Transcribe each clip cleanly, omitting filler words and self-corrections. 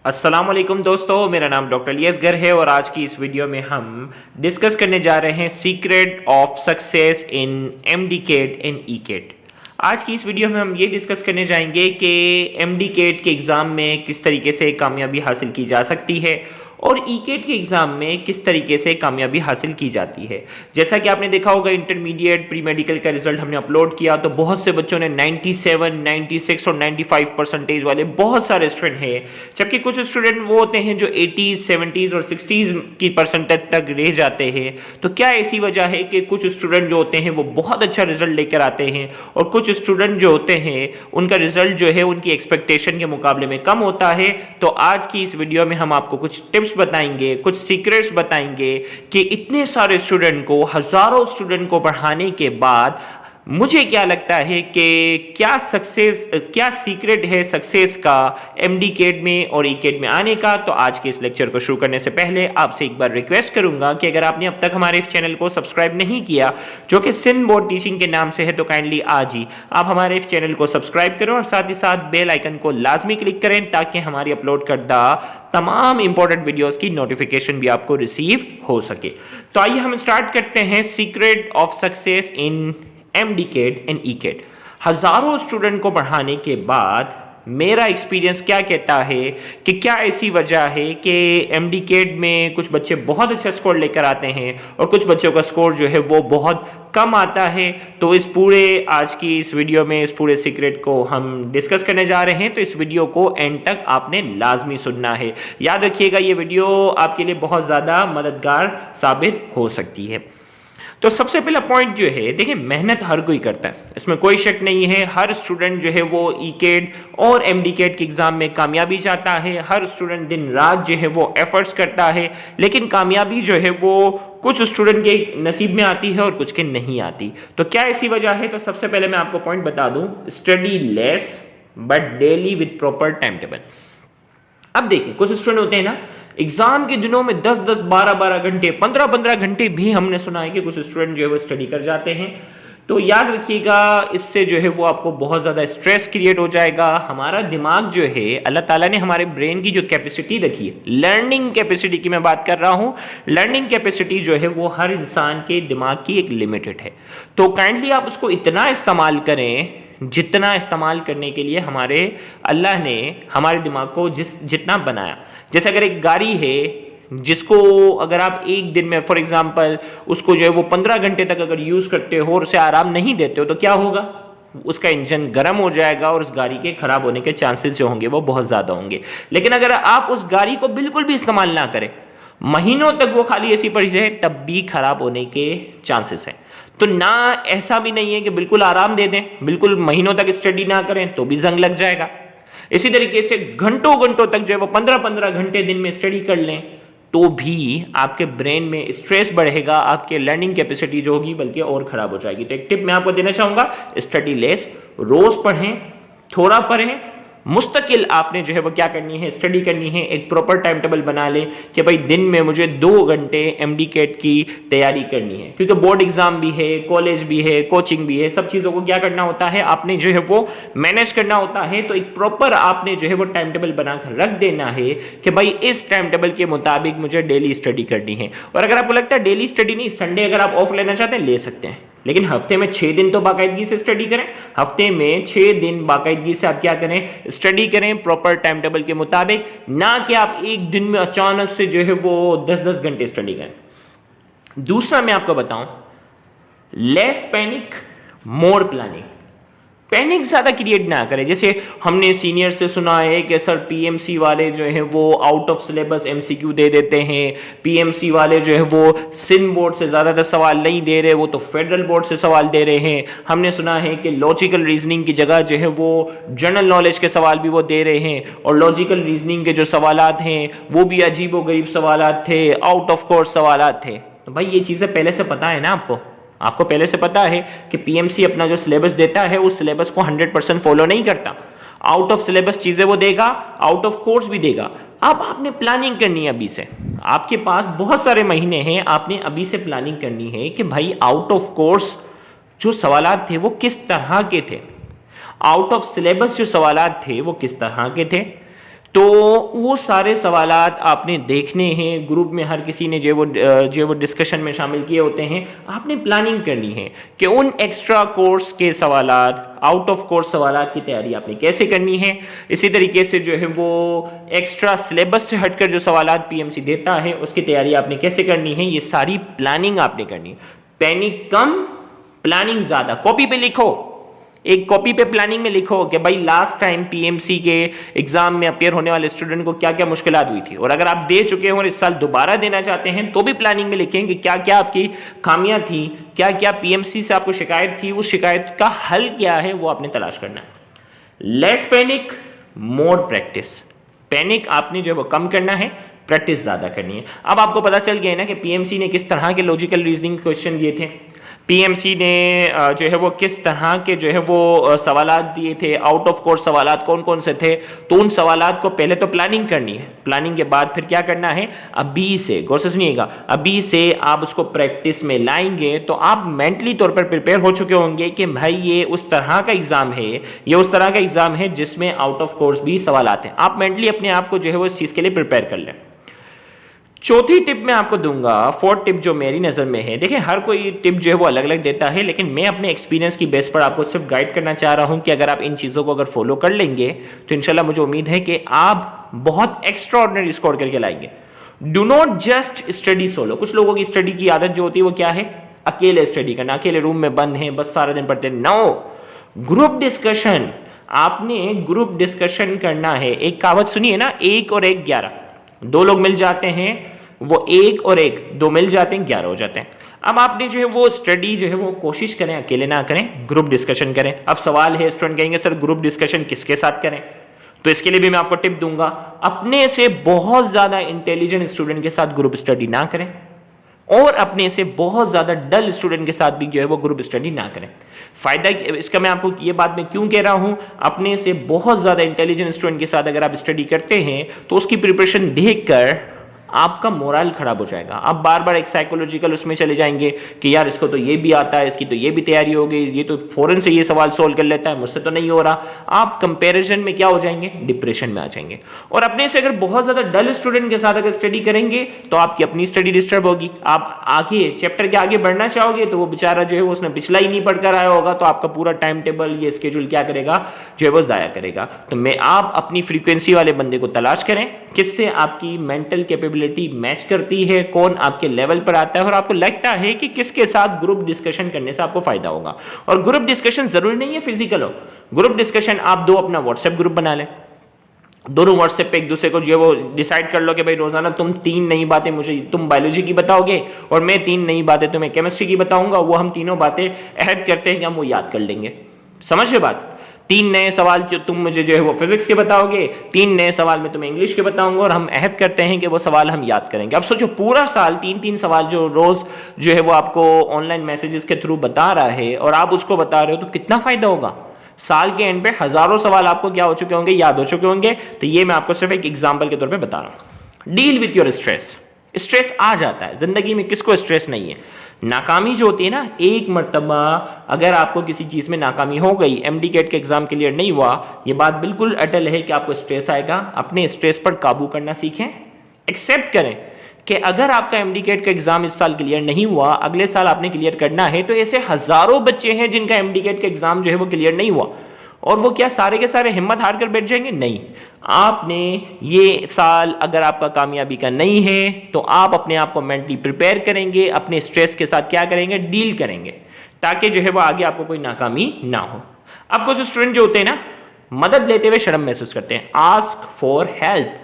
अस्सलामुअलैकुम दोस्तों, मेरा नाम डॉक्टर लियसगर है और आज की इस वीडियो में हम डिस्कस करने जा रहे हैं secret of success in MDCAT in ECAT. आज की इस वीडियो में हम ये डिस्कस करने जाएंगे कि एमडीकेट के एग्ज़ाम में किस तरीके से कामयाबी हासिल की जा सकती है और ईकेट के एग्ज़ाम में किस तरीके से कामयाबी हासिल की जाती है। जैसा कि आपने देखा होगा, इंटरमीडिएट प्री मेडिकल का रिजल्ट हमने अपलोड किया तो बहुत से बच्चों ने 97, 96 और 95 परसेंटेज वाले बहुत सारे स्टूडेंट हैं, जबकि कुछ स्टूडेंट वो होते हैं जो 80s, 70s और 60s की परसेंटेज तक रह जाते हैं। तो क्या ऐसी वजह है कि कुछ स्टूडेंट जो होते हैं वो बहुत अच्छा रिजल्ट लेकर आते हैं और कुछ स्टूडेंट जो होते हैं उनका रिजल्ट जो है उनकी एक्सपेक्टेशन के मुकाबले में कम होता है। तो आज की इस वीडियो में हम आपको कुछ टिप्स बताएंगे, कुछ सीक्रेट्स बताएंगे कि इतने सारे स्टूडेंट को, हजारों स्टूडेंट को पढ़ाने के बाद मुझे क्या लगता है कि क्या सीक्रेट है सक्सेस का एमडीकेट में और ईकेट में आने का। तो आज के इस लेक्चर को शुरू करने से पहले आपसे एक बार रिक्वेस्ट करूंगा कि अगर आपने अब तक हमारे इस चैनल को सब्सक्राइब नहीं किया, जो कि सिंध बोर्ड टीचिंग के नाम से है, तो काइंडली आज ही आप हमारे इस चैनल को सब्सक्राइब करें और साथ ही साथ बेल आइकन को लाजमी क्लिक करें ताकि हमारी अपलोड करदा तमाम इंपॉर्टेंट वीडियोस की नोटिफिकेशन भी आपको रिसीव हो सके। तो आइए हम स्टार्ट करते हैं secret of success in MDCAT and ECAT. हजारों स्टूडेंट को पढ़ाने के बाद मेरा एक्सपीरियंस क्या कहता है कि क्या ऐसी वजह है कि एमडीकेट में कुछ बच्चे बहुत अच्छा स्कोर लेकर आते हैं और कुछ बच्चों का स्कोर जो है वो बहुत कम आता है। तो आज की इस वीडियो में इस पूरे सीक्रेट को हम डिस्कस करने जा रहे हैं, तो इस वीडियो को एंड तक आपने लाजमी सुनना है। याद रखिएगा, ये वीडियो आपके लिए बहुत ज़्यादा मददगार साबित हो सकती है। तो सबसे पहला पॉइंट जो है, देखिए, मेहनत हर कोई करता है, इसमें कोई शक नहीं है। हर स्टूडेंट जो है वो ईकेट और एमडीकेट के एग्जाम में कामयाबी चाहता है। हर स्टूडेंट दिन रात जो है वो एफर्ट्स करता है, लेकिन कामयाबी जो है वो कुछ स्टूडेंट के नसीब में आती है और कुछ के नहीं आती। तो क्या ऐसी वजह है? तो सबसे पहले मैं आपको पॉइंट बता दूं, study less but daily with proper time table. अब देखिए, कुछ स्टूडेंट होते हैं ना, एग्जाम के दिनों में 10-10, 12-12 घंटे, 15-15 घंटे भी हमने सुना है कि कुछ स्टूडेंट जो है वो स्टडी कर जाते हैं। तो याद रखिएगा, इससे जो है वो आपको बहुत ज़्यादा स्ट्रेस क्रिएट हो जाएगा। हमारा दिमाग जो है, अल्लाह ताला ने हमारे ब्रेन की जो कैपेसिटी रखी है, लर्निंग कैपेसिटी की मैं बात कर रहा हूँ, लर्निंग कैपेसिटी जो है वो हर इंसान के दिमाग की एक लिमिटेड है। तो काइंडली आप उसको इतना इस्तेमाल करें जितना इस्तेमाल करने के लिए हमारे अल्लाह ने हमारे दिमाग को जितना बनाया। जैसे अगर एक गाड़ी है जिसको अगर आप एक दिन में फॉर एग्जांपल उसको जो है वो 15 घंटे तक अगर यूज़ करते हो और उसे आराम नहीं देते हो, तो क्या होगा? उसका इंजन गर्म हो जाएगा और उस गाड़ी के खराब होने के चांसेस जो होंगे वो बहुत ज़्यादा होंगे। लेकिन अगर आप उस गाड़ी को बिल्कुल भी इस्तेमाल ना करें, महीनों तक वो खाली ऐसी पड़ी रहे, तब भी खराब होने के चांसेस हैं। तो ना ऐसा भी नहीं है कि बिल्कुल आराम दे दें, बिल्कुल महीनों तक स्टडी ना करें तो भी जंग लग जाएगा। इसी तरीके से घंटों घंटों तक जो है वो 15-15 घंटे दिन में स्टडी कर लें तो भी आपके ब्रेन में स्ट्रेस बढ़ेगा, आपके लर्निंग कैपेसिटी जो होगी बल्कि और खराब हो जाएगी। तो एक टिप मैं आपको देना चाहूँगा, स्टडी लेस, रोज पढ़ें, थोड़ा पढ़ें, मुस्तकिल आपने जो है वो क्या करनी है, स्टडी करनी है। एक प्रॉपर टाइम टेबल बना ले कि भाई दिन में मुझे 2 घंटे एमडीकेट की तैयारी करनी है, क्योंकि बोर्ड एग्जाम भी है, कॉलेज भी है, कोचिंग भी है, सब चीज़ों को क्या करना होता है, आपने जो है वो मैनेज करना होता है। तो एक प्रॉपर आपने जो है वो टाइम टेबल बनाकर रख देना है कि भाई इस टाइम टेबल के मुताबिक मुझे डेली स्टडी करनी है। और अगर आपको लगता है डेली स्टडी नहीं, संडे अगर आप ऑफ लेना चाहते हैं ले सकते हैं, लेकिन हफ्ते में 6 दिन तो बाकायदगी से स्टडी करें। हफ्ते में 6 दिन बाकायदगी से आप क्या करें, स्टडी करें प्रॉपर टाइम टेबल के मुताबिक, ना कि आप एक दिन में अचानक से जो है वो 10-10 घंटे स्टडी करें। दूसरा मैं आपको बताऊं, लेस पैनिक मोर प्लानिंग। पैनिक ज़्यादा क्रिएट ना करें। जैसे हमने सीनियर से सुना है कि सर पीएमसी वाले जो हैं वो आउट ऑफ सिलेबस एमसीक्यू दे देते हैं, पीएमसी वाले जो है वो सिंध बोर्ड से ज़्यादातर सवाल नहीं दे रहे, वो तो फेडरल बोर्ड से सवाल दे रहे हैं। हमने सुना है कि लॉजिकल रीजनिंग की जगह जो है वो जनरल नॉलेज के सवाल भी वो दे रहे हैं, और लॉजिकल रीजनिंग के जो सवालात हैं वो भी अजीब व गरीब सवालात थे, आउट ऑफ कोर्स सवालात थे। तो भाई ये चीज़ें पहले से पता है ना, आपको पहले से पता है कि पीएमसी अपना जो सिलेबस देता है उस सिलेबस को 100% फॉलो नहीं करता। आउट ऑफ सिलेबस चीज़ें वो देगा, आउट ऑफ कोर्स भी देगा। अब आपने प्लानिंग करनी है अभी से, आपके पास बहुत सारे महीने हैं, आपने अभी से प्लानिंग करनी है कि भाई आउट ऑफ कोर्स जो सवालात थे वो किस तरह के थे, आउट ऑफ सिलेबस जो सवालात थे वो किस तरह के थे। तो वो सारे सवालात आपने देखने हैं, ग्रुप में हर किसी ने जो वो डिस्कशन में शामिल किए होते हैं। आपने प्लानिंग करनी है कि उन एक्स्ट्रा कोर्स के सवालात, आउट ऑफ कोर्स सवालात की तैयारी आपने कैसे करनी है। इसी तरीके से जो है वो एक्स्ट्रा सिलेबस से हटकर जो सवालात पीएमसी देता है उसकी तैयारी आपने कैसे करनी है, ये सारी प्लानिंग आपने करनी है। पैनिक कम, प्लानिंग ज़्यादा। कॉपी पे लिखो, एक कॉपी पे प्लानिंग में लिखो कि भाई लास्ट टाइम पीएमसी के एग्जाम में अपेयर होने वाले स्टूडेंट को क्या क्या मुश्किलात हुई थी, और अगर आप दे चुके हो और इस साल दोबारा देना चाहते हैं तो भी प्लानिंग में लिखें कि क्या क्या आपकी खामियां थी, क्या क्या पीएमसी से आपको शिकायत थी, उस शिकायत का हल क्या है वो आपने तलाश करना है। Less panic, more practice. Panic आपने जो है वो कम करना है, प्रैक्टिस ज़्यादा करनी है। अब आपको पता चल गया है ना कि पीएमसी ने किस तरह के लॉजिकल रीजनिंग क्वेश्चन दिए थे, पीएमसी ने जो है वो किस तरह के जो है वो सवालात दिए थे, आउट ऑफ कोर्स सवालात कौन कौन से थे। तो उन सवालात को पहले तो प्लानिंग करनी है, प्लानिंग के बाद फिर क्या करना है, अभी से, गौर से सुनिएगा, अभी से आप उसको प्रैक्टिस में लाएंगे तो आप मेंटली तौर पर प्रिपेयर हो चुके होंगे कि भाई ये उस तरह का एग्जाम है, ये उस तरह का एग्जाम है जिसमें आउट ऑफ कोर्स भी सवालात हैं। आप मेंटली अपने आप को जो है वो इस चीज़ के लिए प्रिपेयर कर लें। चौथी टिप मैं आपको दूंगा, फोर्थ टिप जो मेरी नज़र में है, देखिए हर कोई टिप जो है वो अलग अलग देता है, लेकिन मैं अपने एक्सपीरियंस की बेस पर आपको सिर्फ गाइड करना चाह रहा हूं कि अगर आप इन चीज़ों को अगर फॉलो कर लेंगे तो इंशाल्लाह मुझे उम्मीद है कि आप बहुत एक्स्ट्रा ऑर्डिनरी स्कोर करके लाएंगे। Do not just study solo. कुछ लोगों की स्टडी की आदत जो होती है वो क्या है, अकेले स्टडी करना, अकेले रूम में बंद हैं बस सारा दिन पढ़ते। नो, ग्रुप डिस्कशन, आपने ग्रुप डिस्कशन करना है। एक कहावत सुनिए ना, 1 और 1 11। दो लोग मिल जाते हैं, वो 1 और 1, 2 मिल जाते हैं, 11 हो जाते हैं। अब आपने जो है वो स्टडी जो है वो कोशिश करें अकेले ना करें, ग्रुप डिस्कशन करें। अब सवाल है, स्टूडेंट कहेंगे सर ग्रुप डिस्कशन किसके साथ करें, तो इसके लिए भी मैं आपको टिप दूंगा, अपने से बहुत ज्यादा इंटेलिजेंट स्टूडेंट के साथ ग्रुप स्टडी ना करें और अपने से बहुत ज्यादा डल स्टूडेंट के साथ भी जो है वो ग्रुप स्टडी ना करें। फायदा इसका मैं आपको ये बात मैं क्यों कह रहा हूं, अपने से बहुत ज्यादा इंटेलिजेंट स्टूडेंट के साथ अगर आप स्टडी करते हैं तो उसकी प्रिपरेशन देखकर आपका मोरल खराब हो जाएगा। आप बार बार एक साइकोलॉजिकल उसमें चले जाएंगे कि यार इसको तो ये भी आता है, इसकी तो ये भी तैयारी हो गई, ये तो फौरन से ये सवाल सोल्व कर लेता है, मुझसे तो नहीं हो रहा। आप कंपैरिजन में क्या हो जाएंगे, डिप्रेशन में आ जाएंगे। और अपने से अगर बहुत ज्यादा डल स्टूडेंट के साथ अगर स्टडी करेंगे तो आपकी अपनी स्टडी डिस्टर्ब होगी। आप आगे चैप्टर के आगे बढ़ना चाहोगे तो वो बेचारा जो है उसने पिछला ही नहीं पढ़कर आया होगा, तो आपका पूरा टाइम टेबल ये स्केड्यूल क्या करेगा, जो है वो जाया करेगा। तो मैं आप अपनी फ्रीक्वेंसी वाले बंदे को तलाश करें, किससे आपकी मेंटल कैपेबिलिटी मैच करती है, कौन आपके लेवल पर आता है और आपको लगता है कि किसके साथ ग्रुप डिस्कशन करने से आपको फायदा होगा। और ग्रुप डिस्कशन जरूरी नहीं है फिजिकल हो, ग्रुप डिस्कशन आप दो अपना व्हाट्सएप ग्रुप बना लें, दोनों व्हाट्सएप पे एक दूसरे को जो है वो डिसाइड कर लो कि भाई रोजाना तुम 3 नई बातें मुझे, तुम बायोलॉजी की बताओगे और मैं 3 नई बातें तुम्हें केमिस्ट्री की बताऊंगा। वो हम तीनों बातें अहद करते हैं कि हम वो याद कर लेंगे। समझ रहे बात? 3 नए सवाल जो तुम मुझे जो है वो फिजिक्स के बताओगे, 3 नए सवाल मैं तुम्हें इंग्लिश के बताऊंगा और हम अहद करते हैं कि वो सवाल हम याद करेंगे। अब सोचो पूरा साल 3-3 सवाल जो रोज जो है वो आपको ऑनलाइन मैसेजेस के थ्रू बता रहा है और आप उसको बता रहे हो, तो कितना फायदा होगा। साल के एंड पे हजारों सवाल आपको क्या हो चुके होंगे, याद हो चुके होंगे। तो ये मैं आपको सिर्फ एक एग्जाम्पल के तौर पर बता रहा हूँ। Deal with your stress. Stress आ जाता है जिंदगी में, किसको स्ट्रेस नहीं है। नाकामी जो होती है ना, एक मर्तबा अगर आपको किसी चीज में नाकामी हो गई, एमडी कैट के एग्जाम क्लियर नहीं हुआ, ये बात बिल्कुल अटल है कि आपको स्ट्रेस आएगा। अपने स्ट्रेस पर काबू करना सीखें, एक्सेप्ट करें कि अगर आपका एमडी कैट का एग्जाम इस साल क्लियर नहीं हुआ, अगले साल आपने क्लियर करना है। तो ऐसे हजारों बच्चे हैं जिनका एमडी कैट का एग्जाम जो है वो क्लियर नहीं हुआ, और वो क्या सारे के सारे हिम्मत हार कर बैठ जाएंगे? नहीं। आपने ये साल अगर आपका कामयाबी का नहीं है तो आप अपने आप को मेंटली प्रिपेयर करेंगे, अपने स्ट्रेस के साथ क्या करेंगे, डील करेंगे, ताकि जो है वो आगे आपको कोई नाकामी ना हो। अब कुछ स्टूडेंट जो होते हैं ना, मदद लेते हुए शर्म महसूस करते हैं। Ask for help.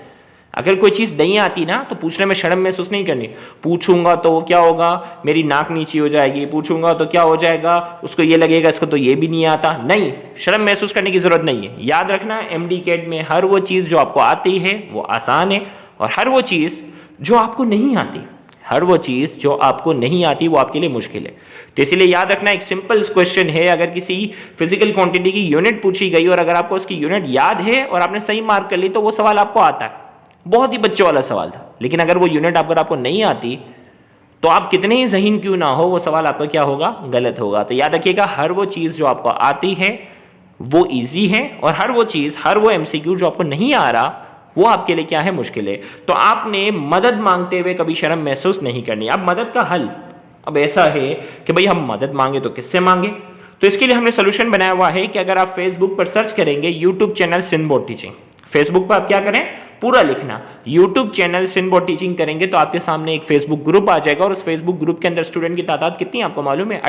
अगर कोई चीज़ नहीं आती ना तो पूछने में शर्म महसूस नहीं करनी। पूछूंगा तो वो क्या होगा, मेरी नाक नीची हो जाएगी, पूछूंगा तो क्या हो जाएगा, उसको ये लगेगा इसको तो ये भी नहीं आता। नहीं, शर्म महसूस करने की जरूरत नहीं है। याद रखना, एमडी कैट में हर वो चीज़ जो आपको आती है वो आसान है, और हर वो चीज़ जो आपको नहीं आती, हर वो चीज़ जो आपको नहीं आती वो आपके लिए मुश्किल है। तो इसीलिए याद रखना, एक सिंपल क्वेश्चन है, अगर किसी फिजिकल क्वांटिटी की यूनिट पूछी गई और अगर आपको उसकी यूनिट याद है और आपने सही मार्क कर ली तो वो सवाल आपको आता है। बहुत ही बच्चों वाला सवाल था, लेकिन अगर वो यूनिट अगर आपको नहीं आती तो आप कितने ही ज़हीन क्यों ना हो, वो सवाल आपका क्या होगा, गलत होगा। तो याद रखिएगा, हर वो चीज़ जो आपको आती है वो इजी है, और हर वो चीज़, हर वो एमसीक्यू जो आपको नहीं आ रहा वो आपके लिए क्या है, मुश्किल है। तो आपने मदद मांगते हुए कभी शर्म महसूस नहीं करनी। अब मदद का हल अब ऐसा है कि भाई हम मदद मांगे तो किससे मांगे, तो इसके लिए हमने सोल्यूशन बनाया हुआ है कि अगर आप फेसबुक पर सर्च करेंगे यूट्यूब चैनल सिंधबोर्ड टीचिंग, फेसबुक पर आप क्या करें, पूरा लिखना यूट्यूब चैनल सिंधबोर्ड टीचिंग करेंगे तो आपके सामने एक फेसबुक ग्रुप आ जाएगा और उस फेसबुक ग्रुप के अंदर स्टूडेंट की तादाद कितनी है आपको मालूम है,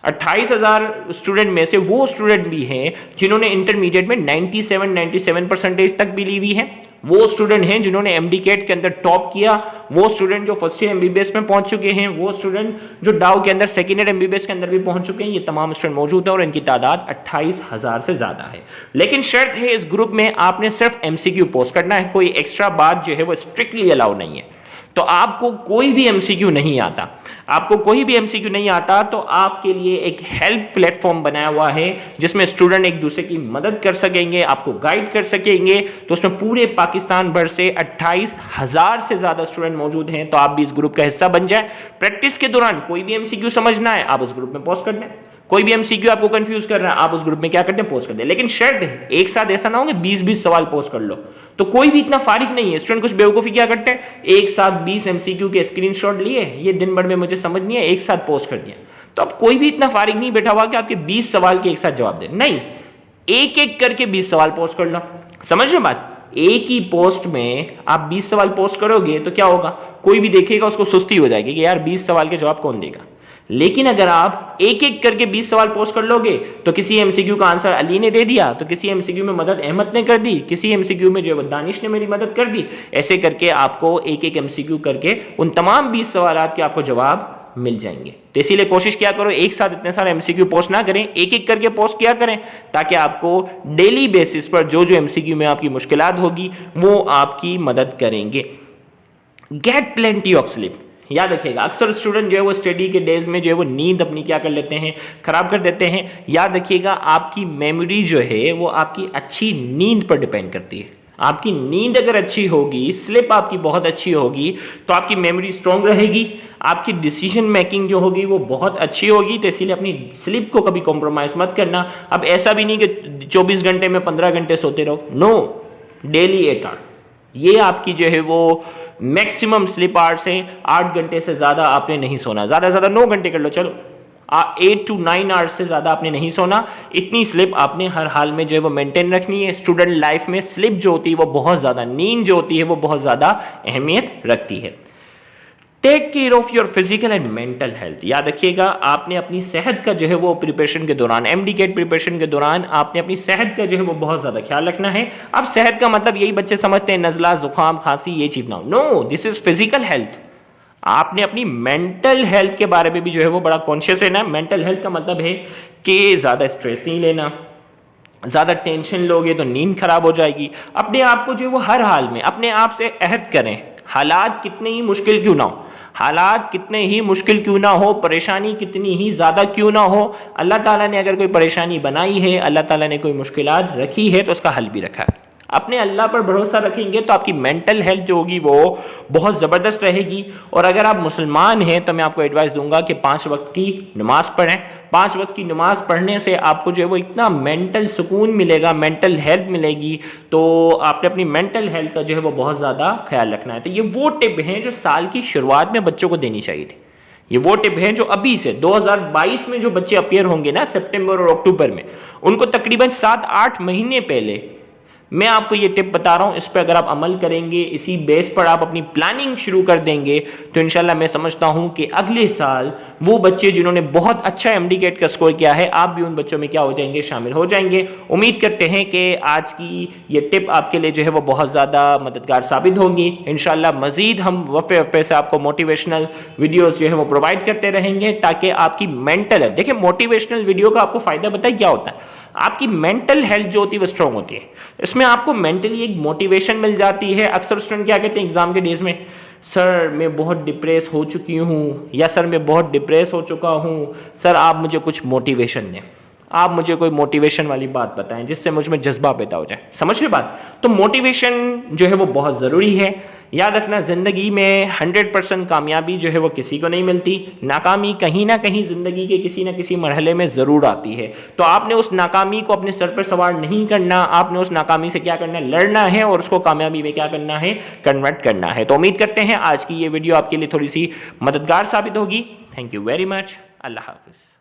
28,000 स्टूडेंट में से वो स्टूडेंट भी हैं जिन्होंने इंटरमीडिएट में 97% तक भी ली हुई है, वो स्टूडेंट हैं जिन्होंने एमडीकेट के अंदर टॉप किया, वो स्टूडेंट जो फर्स्ट ईयर एमबीबीएस में पहुंच चुके हैं, वो स्टूडेंट जो डाउ के अंदर सेकेंड ईयर एमबीबीएस के अंदर भी पहुंच चुके हैं, ये तमाम स्टूडेंट मौजूद हैं और इनकी तादाद 28,000 से ज्यादा है। लेकिन शर्त है इस ग्रुप में आपने सिर्फ एमसीक्यू पोस्ट करना है, कोई एक्स्ट्रा बात जो है वो स्ट्रिक्टली अलाउ नहीं है। तो आपको कोई भी एमसीक्यू नहीं आता, आपको कोई भी एमसीक्यू नहीं आता तो आपके लिए एक हेल्प प्लेटफॉर्म बनाया हुआ है जिसमें स्टूडेंट एक दूसरे की मदद कर सकेंगे, आपको गाइड कर सकेंगे। तो उसमें पूरे पाकिस्तान भर से 28,000 से ज्यादा स्टूडेंट मौजूद हैं। तो आप भी इस ग्रुप का हिस्सा बन जाए। प्रैक्टिस के दौरान कोई भी एमसीक्यू समझना है आप उस ग्रुप में पोस्ट कर दें, कोई भी एमसीक्यू आपको कंफ्यूज कर रहा है आप उस ग्रुप में क्या करते हैं, पोस्ट कर दें। लेकिन शर्त है एक साथ ऐसा ना हो कि 20-20 सवाल पोस्ट कर लो, तो कोई भी इतना फारिग नहीं है। स्टूडेंट कुछ बेवकूफ़ी क्या करते हैं, एक साथ 20 एमसीक्यू के स्क्रीनशॉट लिए, ये दिन भर में मुझे समझ नहीं है, एक साथ पोस्ट कर दिया। तो अब कोई भी इतना फारिग नहीं बैठा हुआ कि आपके 20 सवाल के एक साथ जवाब दे, नहीं, एक एक करके 20 सवाल पोस्ट कर लो। समझ रहे बात, एक ही पोस्ट में आप 20 सवाल पोस्ट करोगे तो क्या होगा, कोई भी देखेगा उसको सुस्ती हो जाएगी कि यार 20 सवाल के जवाब कौन देगा। लेकिन अगर आप एक एक करके 20 सवाल पोस्ट कर लोगे तो किसी एमसीक्यू का आंसर अली ने दे दिया, तो किसी एमसीक्यू में मदद अहमद ने कर दी, किसी एमसीक्यू में जो दानिश ने मेरी मदद कर दी, ऐसे करके आपको एक एक एमसीक्यू करके उन तमाम 20 सवालात के आपको जवाब मिल जाएंगे। तो इसीलिए कोशिश किया करो एक साथ इतने सारे एमसीक्यू पोस्ट ना करें, एक एक करके पोस्ट किया करें ताकि आपको डेली बेसिस पर जो जो एमसीक्यू में आपकी मुश्किलात होगी वो आपकी मदद करेंगे। गेट प्लेंटी ऑफ स्लीप, याद रखिएगा अक्सर स्टूडेंट जो है वो स्टडी के डेज में जो है वो नींद अपनी क्या कर लेते हैं, खराब कर देते हैं। याद रखिएगा आपकी मेमोरी जो है वो आपकी अच्छी नींद पर डिपेंड करती है। आपकी नींद अगर अच्छी होगी, स्लिप आपकी बहुत अच्छी होगी तो आपकी मेमोरी स्ट्रांग रहेगी, आपकी डिसीजन मेकिंग जो होगी वो बहुत अच्छी होगी। तो इसीलिए अपनी स्लिप को कभी कॉम्प्रोमाइज मत करना। अब ऐसा भी नहीं कि 24 घंटे में 15 घंटे सोते रहो, नो, डेली 8 आवर, ये आपकी जो है वो मैक्सिमम स्लीप आवर्स हैं। 8 घंटे से ज़्यादा आपने नहीं सोना, ज़्यादा से ज़्यादा 9 घंटे कर लो, चलो 8 to 9 आवर्स से ज़्यादा आपने नहीं सोना। इतनी स्लिप आपने हर हाल में जो है वो मेंटेन रखनी है। स्टूडेंट लाइफ में स्लिप जो होती है वो बहुत ज़्यादा, नींद जो होती है वो बहुत ज़्यादा अहमियत रखती है। Take care of your physical and mental health, याद रखिएगा आपने अपनी सेहत का जो है वो प्रिपरेशन के दौरान, एमडीकेट प्रिपरेशन के दौरान आपने अपनी सेहत का जो है वो बहुत ज़्यादा ख्याल रखना है। अब सेहत का मतलब यही बच्चे समझते हैं नज़ला, जुकाम, खांसी, ये चीज़ ना हो, no, this is physical health. आपने अपनी मेंटल हेल्थ के बारे में भी जो है वो बड़ा कॉन्शियस है ना। मेंटल हेल्थ का मतलब है कि ज़्यादा स्ट्रेस नहीं लेना, ज़्यादा टेंशन लोगे तो नींद खराब हो जाएगी। अपने आप को जो है वो हर हाल में अपने आप से अहद करें, हालात कितने ही मुश्किल क्यों ना हो, हालात कितने ही मुश्किल क्यों ना हो, परेशानी कितनी ही ज़्यादा क्यों ना हो, अल्लाह ताला ने अगर कोई परेशानी बनाई है, अल्लाह ताला ने कोई मुश्किलात रखी है तो उसका हल भी रखा है। अपने अल्लाह पर भरोसा रखेंगे तो आपकी मेंटल हेल्थ जो होगी वो बहुत ज़बरदस्त रहेगी। और अगर आप मुसलमान हैं तो मैं आपको एडवाइस दूंगा कि 5 वक्त की नमाज़ पढ़ें। 5 वक्त की नमाज़ पढ़ने से आपको जो है वो इतना मेंटल सुकून मिलेगा, मेंटल हेल्थ मिलेगी। तो आपने अपनी मेंटल हेल्थ का जो है वो बहुत ज़्यादा ख्याल रखना है। तो ये वो टिप हैं जो साल की शुरुआत में बच्चों को देनी चाहिए थी। ये वो टिप हैं जो अभी से 2022 में जो बच्चे अपीयर होंगे ना सितंबर और अक्टूबर में, उनको तकरीबन 7-8 महीने पहले मैं आपको ये टिप बता रहा हूँ। इस पर अगर आप अमल करेंगे, इसी बेस पर आप अपनी प्लानिंग शुरू कर देंगे तो इंशाल्लाह मैं समझता हूँ कि अगले साल वो बच्चे जिन्होंने बहुत अच्छा एमडीकेट का स्कोर किया है, आप भी उन बच्चों में क्या हो जाएंगे, शामिल हो जाएंगे। उम्मीद करते हैं कि आज की ये टिप आपके लिए जो है वो बहुत ज़्यादा मददगार साबित होगी। इंशाल्लाह मज़ीद हम वफ़े से आपको मोटिवेशनल वीडियोज़ जो है वो प्रोवाइड करते रहेंगे ताकि आपकी मेंटल, देखिए मोटिवेशनल वीडियो का आपको फ़ायदा बताए क्या होता है, आपकी मेंटल हेल्थ जो होती है वो स्ट्रांग होती है। इसमें आपको मेंटली एक मोटिवेशन मिल जाती है। अक्सर स्टूडेंट क्या कहते हैं एग्जाम के डेज में, सर मैं बहुत डिप्रेस हो चुकी हूँ, या सर मैं बहुत डिप्रेस हो चुका हूँ, सर आप मुझे कुछ मोटिवेशन दें। आप मुझे कोई मोटिवेशन वाली बात बताएं जिससे मुझ में जज्बा पैदा हो जाए। समझ रहे बात? तो मोटिवेशन जो है वो बहुत ज़रूरी है। याद रखना, ज़िंदगी में 100% कामयाबी जो है वो किसी को नहीं मिलती। नाकामी कहीं ना कहीं ज़िंदगी के किसी ना किसी मरहले में ज़रूर आती है। तो आपने उस नाकामी को अपने सर पर सवार नहीं करना, आपने उस नाकामी से क्या करना है, लड़ना है और उसको कामयाबी में क्या करना है, कन्वर्ट करना है। तो उम्मीद करते हैं आज की ये वीडियो आपके लिए थोड़ी सी मददगार साबित होगी। Thank you very much. अल्लाह हाफिज़।